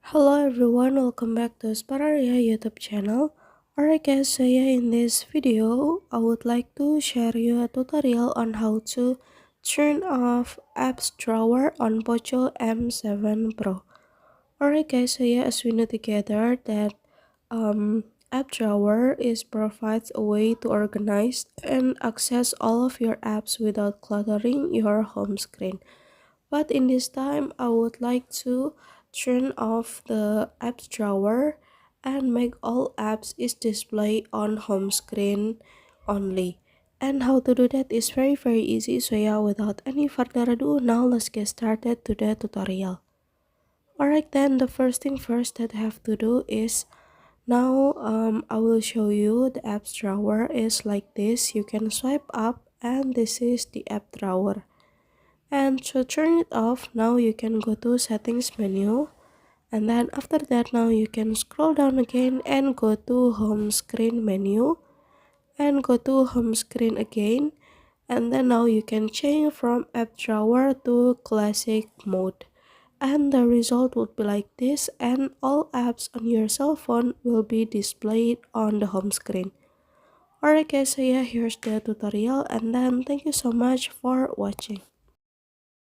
Hello everyone, welcome back to Spararia YouTube channel. Alright guys, so yeah, in this video, I would like to share you a tutorial on how to turn off apps drawer on Poco M7 Pro. Alright guys, so yeah, as we know together that app drawer is provides a way to organize and access all of your apps without cluttering your home screen. But in this time, I would like to turn off the apps drawer and make all apps is displayed on home screen only. And how to do that is very easy. So yeah, without any further ado, now let's get started to the tutorial. Alright then, the first thing first that I have to do is now I will show you the apps drawer is like this. You can swipe up and this is the app drawer. And to turn it off, now you can go to settings menu, and then after that now you can scroll down again and go to home screen menu and go to home screen again, and then now you can change from app drawer to classic mode, and the result would be like this, and all apps on your cell phone will be displayed on the home screen. Alright guys, so yeah, here's the tutorial, and then thank you so much for watching.